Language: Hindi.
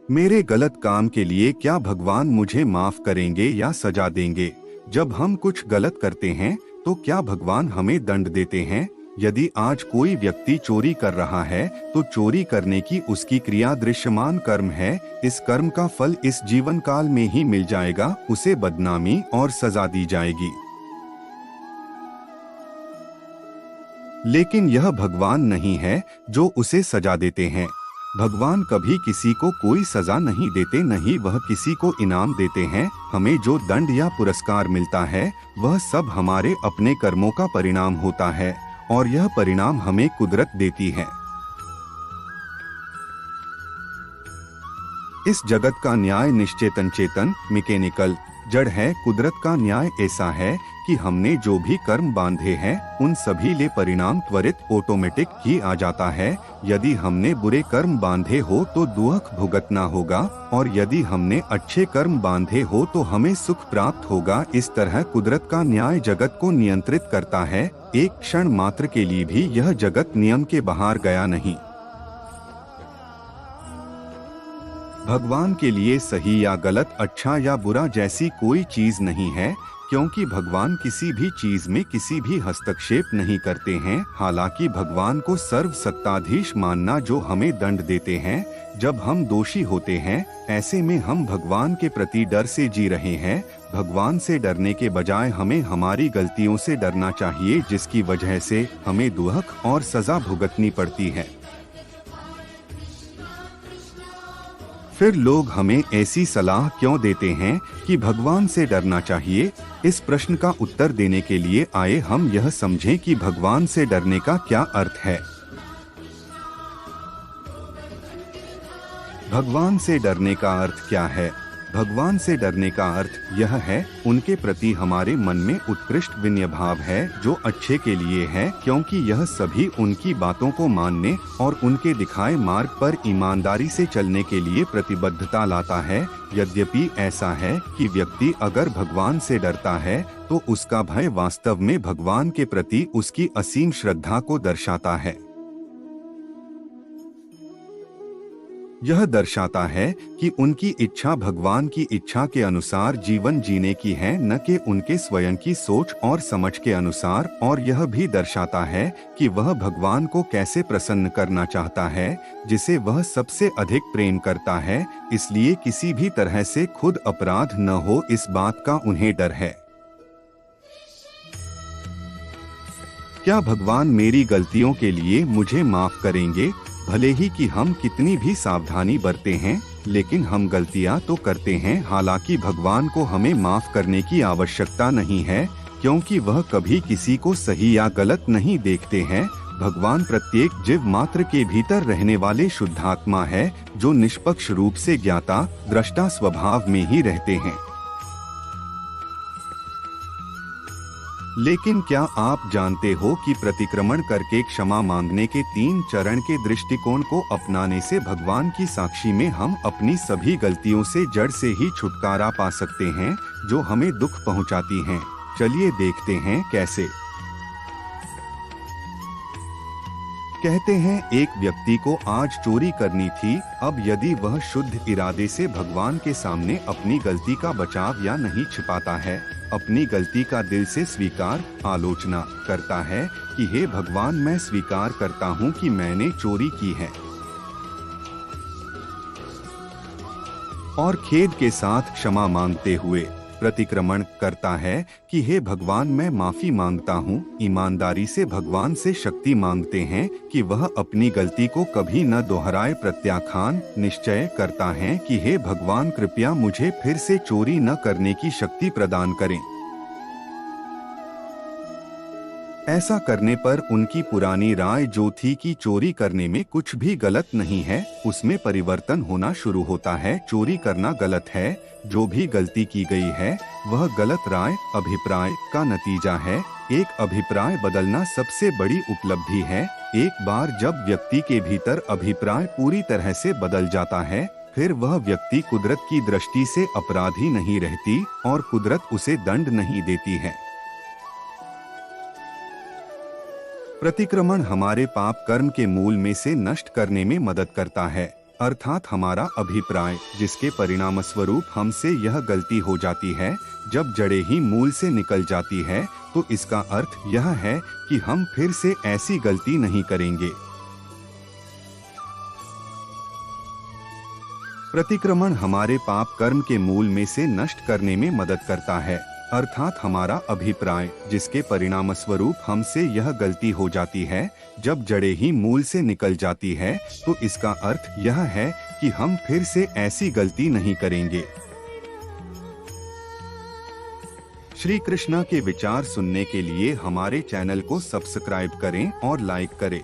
मेरे गलत काम के लिए क्या भगवान मुझे माफ करेंगे या सजा देंगे? जब हम कुछ गलत करते हैं तो क्या भगवान हमें दंड देते हैं? यदि आज कोई व्यक्ति चोरी कर रहा है तो चोरी करने की उसकी क्रिया दृश्यमान कर्म है। इस कर्म का फल इस जीवन काल में ही मिल जाएगा, उसे बदनामी और सजा दी जाएगी। लेकिन यह भगवान नहीं है जो उसे सजा देते हैं। भगवान कभी किसी को कोई सजा नहीं देते, नहीं वह किसी को इनाम देते हैं। हमें जो दंड या पुरस्कार मिलता है वह सब हमारे अपने कर्मों का परिणाम होता है और यह परिणाम हमें कुदरत देती है। इस जगत का न्याय निश्चेतन चेतन मैकेनिकल जड़ है। कुदरत का न्याय ऐसा है कि हमने जो भी कर्म बांधे हैं उन सभी ले परिणाम त्वरित ऑटोमेटिक ही आ जाता है। यदि हमने बुरे कर्म बांधे हो तो दुख भुगतना होगा और यदि हमने अच्छे कर्म बांधे हो तो हमें सुख प्राप्त होगा। इस तरह कुदरत का न्याय जगत को नियंत्रित करता है। एक क्षण मात्र के लिए भी यह जगत नियम के बाहर गया नहीं। भगवान के लिए सही या गलत, अच्छा या बुरा जैसी कोई चीज नहीं है, क्योंकि भगवान किसी भी चीज में किसी भी हस्तक्षेप नहीं करते हैं। हालांकि भगवान को सर्व सत्ताधीश मानना जो हमें दंड देते हैं जब हम दोषी होते हैं, ऐसे में हम भगवान के प्रति डर से जी रहे हैं। भगवान से डरने के बजाय हमें हमारी गलतियों से डरना चाहिए, जिसकी वजह से हमें दुख और सजा भुगतनी पड़ती है। फिर लोग हमें ऐसी सलाह क्यों देते हैं कि भगवान से डरना चाहिए? इस प्रश्न का उत्तर देने के लिए आए हम यह समझें कि भगवान से डरने का क्या अर्थ है। भगवान से डरने का अर्थ क्या है? भगवान से डरने का अर्थ यह है, उनके प्रति हमारे मन में उत्कृष्ट विनय भाव है जो अच्छे के लिए है, क्योंकि यह सभी उनकी बातों को मानने और उनके दिखाए मार्ग पर ईमानदारी से चलने के लिए प्रतिबद्धता लाता है। यद्यपि ऐसा है कि व्यक्ति अगर भगवान से डरता है तो उसका भय वास्तव में भगवान के प्रति उसकी असीम श्रद्धा को दर्शाता है। यह दर्शाता है कि उनकी इच्छा भगवान की इच्छा के अनुसार जीवन जीने की है, न कि उनके स्वयं की सोच और समझ के अनुसार। और यह भी दर्शाता है कि वह भगवान को कैसे प्रसन्न करना चाहता है, जिसे वह सबसे अधिक प्रेम करता है। इसलिए किसी भी तरह से खुद अपराध न हो, इस बात का उन्हें डर है। क्या भगवान मेरी गलतियों के लिए मुझे माफ करेंगे? भले ही कि हम कितनी भी सावधानी बरते हैं, लेकिन हम गलतियां तो करते हैं। हालांकि भगवान को हमें माफ करने की आवश्यकता नहीं है, क्योंकि वह कभी किसी को सही या गलत नहीं देखते हैं। भगवान प्रत्येक जीव मात्र के भीतर रहने वाले शुद्धात्मा है, जो निष्पक्ष रूप से ज्ञाता दृष्टा स्वभाव में ही रहते हैं। लेकिन क्या आप जानते हो कि प्रतिक्रमण करके क्षमा मांगने के 3 चरण के दृष्टिकोण को अपनाने से भगवान की साक्षी में हम अपनी सभी गलतियों से जड़ से ही छुटकारा पा सकते हैं जो हमें दुख पहुंचाती हैं। चलिए देखते हैं कैसे। कहते हैं एक व्यक्ति को आज चोरी करनी थी। अब यदि वह शुद्ध इरादे से भगवान के सामने अपनी गलती का बचाव या नहीं छिपाता है, अपनी गलती का दिल से स्वीकार आलोचना करता है कि हे भगवान, मैं स्वीकार करता हूँ कि मैंने चोरी की है, और खेद के साथ क्षमा मांगते हुए प्रतिक्रमण करता है कि हे भगवान, मैं माफी मांगता हूँ, ईमानदारी से भगवान से शक्ति मांगते हैं कि वह अपनी गलती को कभी न दोहराए। प्रत्याख्यान निश्चय करता है कि हे भगवान, कृपया मुझे फिर से चोरी न करने की शक्ति प्रदान करें। ऐसा करने पर उनकी पुरानी राय जो थी कि चोरी करने में कुछ भी गलत नहीं है, उसमें परिवर्तन होना शुरू होता है। चोरी करना गलत है, जो भी गलती की गई है वह गलत राय अभिप्राय का नतीजा है। एक अभिप्राय बदलना सबसे बड़ी उपलब्धि है। एक बार जब व्यक्ति के भीतर अभिप्राय पूरी तरह से बदल जाता है, फिर वह व्यक्ति कुदरत की दृष्टि से अपराधी नहीं रहती और कुदरत उसे दंड नहीं देती है। प्रतिक्रमण हमारे पाप कर्म के मूल में से नष्ट करने में मदद करता है। अर्थात हमारा अभिप्राय, जिसके परिणाम स्वरूप हमसे यह गलती हो जाती है। जब जड़ें ही मूल से निकल जाती है तो इसका अर्थ यह है कि हम फिर से ऐसी गलती नहीं करेंगे। प्रतिक्रमण हमारे पाप कर्म के मूल में से नष्ट करने में मदद करता है। अर्थात हमारा अभिप्राय, जिसके परिणाम स्वरूप हमसे यह गलती हो जाती है। जब जड़ें ही मूल से निकल जाती है तो इसका अर्थ यह है कि हम फिर से ऐसी गलती नहीं करेंगे। श्री कृष्णा के विचार सुनने के लिए हमारे चैनल को सब्सक्राइब करें और लाइक करें।